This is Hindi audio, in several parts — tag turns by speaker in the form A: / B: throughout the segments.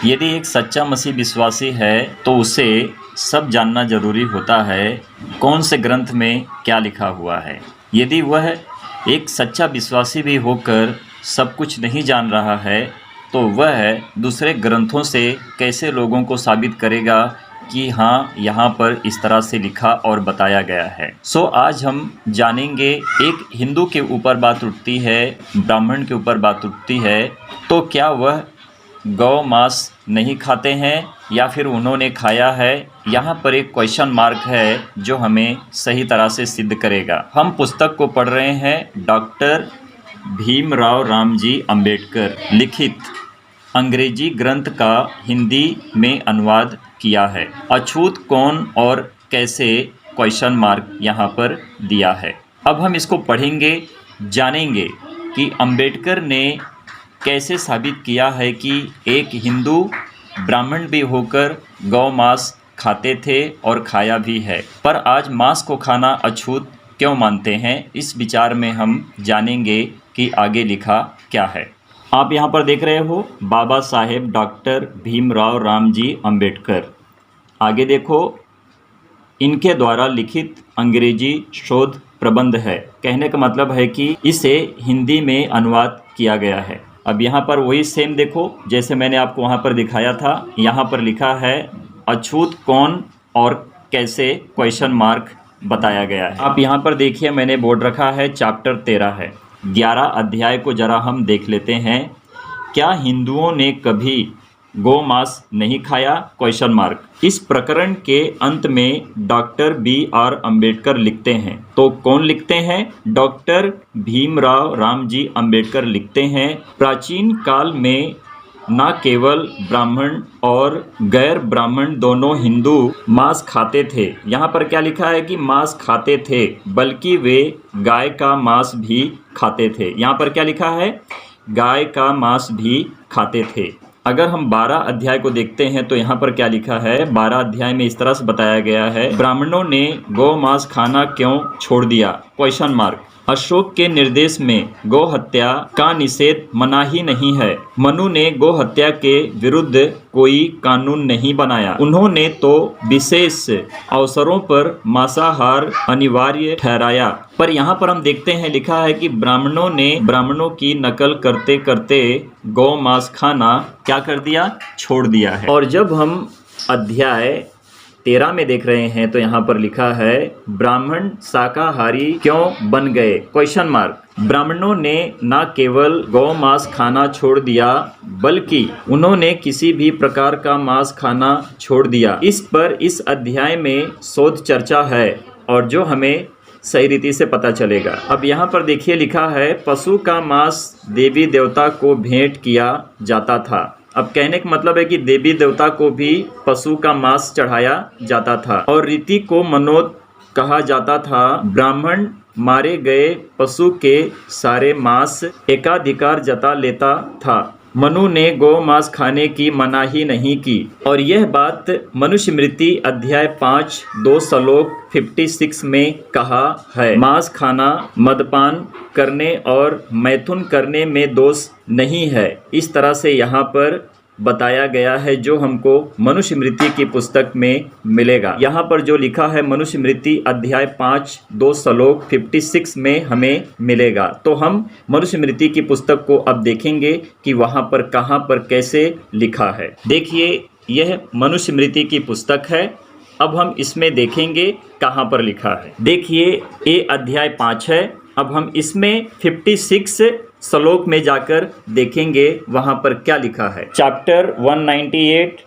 A: यदि एक सच्चा मसीह विश्वासी है तो उसे सब जानना जरूरी होता है कौन से ग्रंथ में क्या लिखा हुआ है। यदि वह एक सच्चा विश्वासी भी होकर सब कुछ नहीं जान रहा है तो वह दूसरे ग्रंथों से कैसे लोगों को साबित करेगा कि हाँ, यहाँ पर इस तरह से लिखा और बताया गया है। आज हम जानेंगे, एक हिंदू के ऊपर बात उठती है, ब्राह्मण के ऊपर बात उठती है, तो क्या वह गौ मांस नहीं खाते हैं या फिर उन्होंने खाया है। यहाँ पर एक क्वेश्चन मार्क है जो हमें सही तरह से सिद्ध करेगा। हम पुस्तक को पढ़ रहे हैं, डॉक्टर भीमराव रामजी अंबेडकर लिखित अंग्रेजी ग्रंथ का हिंदी में अनुवाद किया है। अछूत कौन और कैसे क्वेश्चन मार्क यहाँ पर दिया है। अब हम इसको पढ़ेंगे, जानेंगे कि अंबेडकर ने कैसे साबित किया है कि एक हिंदू ब्राह्मण भी होकर गौ मांस खाते थे और खाया भी है, पर आज मांस को खाना अछूत क्यों मानते हैं। इस विचार में हम जानेंगे कि आगे लिखा क्या है। आप यहाँ पर देख रहे हो, बाबा साहेब डॉक्टर भीमराव रामजी अंबेडकर। आगे देखो, इनके द्वारा लिखित अंग्रेजी शोध प्रबंध है। कहने का मतलब है कि इसे हिंदी में अनुवाद किया गया है। अब यहाँ पर वही सेम देखो जैसे मैंने आपको वहाँ पर दिखाया था। यहाँ पर लिखा है अछूत कौन और कैसे क्वेश्चन मार्क बताया गया है। आप यहाँ पर देखिए, मैंने बोर्ड रखा है, चैप्टर 13 है। 11 अध्याय को जरा हम देख लेते हैं। क्या हिंदुओं ने कभी गौ मांस नहीं खाया, क्वेश्चन मार्क। इस प्रकरण के अंत में डॉक्टर BR अंबेडकर लिखते हैं। तो कौन लिखते हैं? डॉक्टर भीमराव रामजी अंबेडकर लिखते हैं, प्राचीन काल में न केवल ब्राह्मण और गैर ब्राह्मण दोनों हिंदू मांस खाते थे। यहाँ पर क्या लिखा है कि मांस खाते थे, बल्कि वे गाय का मांस भी खाते थे। यहाँ पर क्या लिखा है? गाय का मांस भी खाते थे। अगर हम 12 अध्याय को देखते हैं तो यहाँ पर क्या लिखा है? 12 अध्याय में इस तरह से बताया गया है, ब्राह्मणों ने गौ मांस खाना क्यों छोड़ दिया, क्वेश्चन मार्क। अशोक के निर्देश में गौ हत्या का निषेध मनाही नहीं है। मनु ने गौ हत्या के विरुद्ध कोई कानून नहीं बनाया। उन्होंने तो विशेष अवसरों पर मांसाहार अनिवार्य ठहराया। पर यहाँ पर हम देखते हैं, लिखा है कि ब्राह्मणों ने ब्राह्मणों की नकल करते करते गौ मांस खाना क्या कर दिया? छोड़ दिया है। और जब हम अध्याय 13 में देख रहे हैं तो यहाँ पर लिखा है ब्राह्मण शाकाहारी क्यों बन गए, क्वेश्चन मार्क। ब्राह्मणों ने न केवल गौ मांस खाना छोड़ दिया, बल्कि उन्होंने किसी भी प्रकार का मांस खाना छोड़ दिया। इस पर इस अध्याय में शोध चर्चा है और जो हमें सही रीति से पता चलेगा। अब यहाँ पर देखिए, लिखा है पशु का मांस देवी देवता को भेंट किया जाता था। अब कहने का मतलब है कि देवी देवता को भी पशु का मांस चढ़ाया जाता था और रीति को मनोत कहा जाता था। ब्राह्मण मारे गए पशु के सारे मांस एकाधिकार जता लेता था। मनु ने गौ मांस खाने की मनाही नहीं की। और यह बात मनुस्मृति अध्याय 5 2 श्लोक 56 में कहा है, मांस खाना मदपान करने और मैथुन करने में दोष नहीं है। इस तरह से यहाँ पर बताया गया है जो हमको मनुस्मृति की पुस्तक में मिलेगा। यहाँ पर जो लिखा है मनुस्मृति अध्याय 5 2 श्लोक 56 में हमें मिलेगा। तो हम मनुस्मृति की पुस्तक को अब देखेंगे कि वहाँ पर कहाँ पर कैसे लिखा है। देखिए, यह मनुस्मृति की पुस्तक है। अब हम इसमें देखेंगे कहाँ पर लिखा है। देखिए, ये अध्याय 5 है। अब हम इसमें 56 श्लोक में जाकर देखेंगे वहाँ पर क्या लिखा है। चैप्टर 198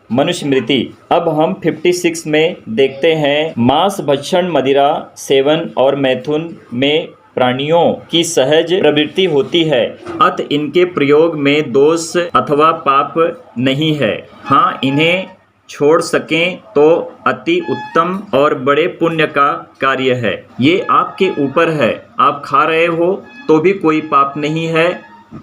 A: मनुस्मृति। अब हम 56 में देखते हैं, मांस भक्षण मदिरा सेवन और मैथुन में प्राणियों की सहज प्रवृत्ति होती है, अत इनके प्रयोग में दोष अथवा पाप नहीं है। हाँ, इन्हें छोड़ सकें तो अति उत्तम और बड़े पुण्य का कार्य है। ये आपके ऊपर है, आप खा रहे हो तो भी कोई पाप नहीं है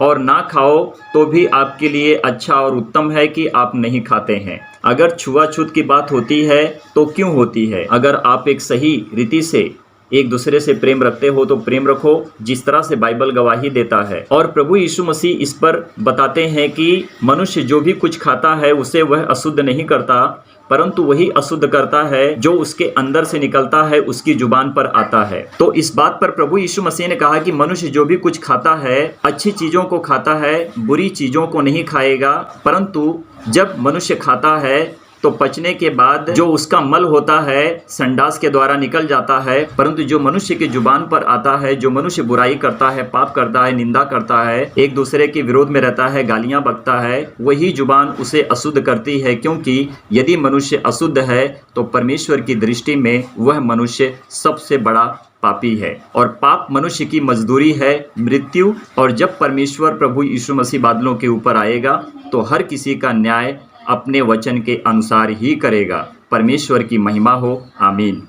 A: और ना खाओ तो भी आपके लिए अच्छा और उत्तम है कि आप नहीं खाते हैं। अगर छुआछूत की बात होती है तो क्यों होती है? अगर आप एक सही रीति से एक दूसरे से प्रेम रखते हो तो प्रेम रखो, जिस तरह से बाइबल गवाही देता है। और प्रभु यीशु मसीह इस पर बताते हैं कि मनुष्य जो भी कुछ खाता है उसे वह अशुद्ध नहीं करता, परंतु वही अशुद्ध करता है जो उसके अंदर से निकलता है, उसकी जुबान पर आता है। तो इस बात पर प्रभु यीशु मसीह ने कहा कि मनुष्य जो भी कुछ खाता है, अच्छी चीजों को खाता है, बुरी चीजों को नहीं खाएगा। परंतु जब मनुष्य खाता है तो पचने के बाद जो उसका मल होता है संडास के द्वारा निकल जाता है, परंतु जो मनुष्य की जुबान पर आता है, जो मनुष्य बुराई करता है, पाप करता है, निंदा करता है, एक दूसरे के विरोध में रहता है, गालियां बकता है, वही जुबान उसे अशुद्ध करती है। क्योंकि यदि मनुष्य अशुद्ध है तो परमेश्वर की दृष्टि में वह मनुष्य सबसे बड़ा पापी है, और पाप मनुष्य की मजदूरी है मृत्यु। और जब परमेश्वर प्रभु यीशु मसीह बादलों के ऊपर आएगा तो हर किसी का न्याय अपने वचन के अनुसार ही करेगा। परमेश्वर की महिमा हो। आमीन।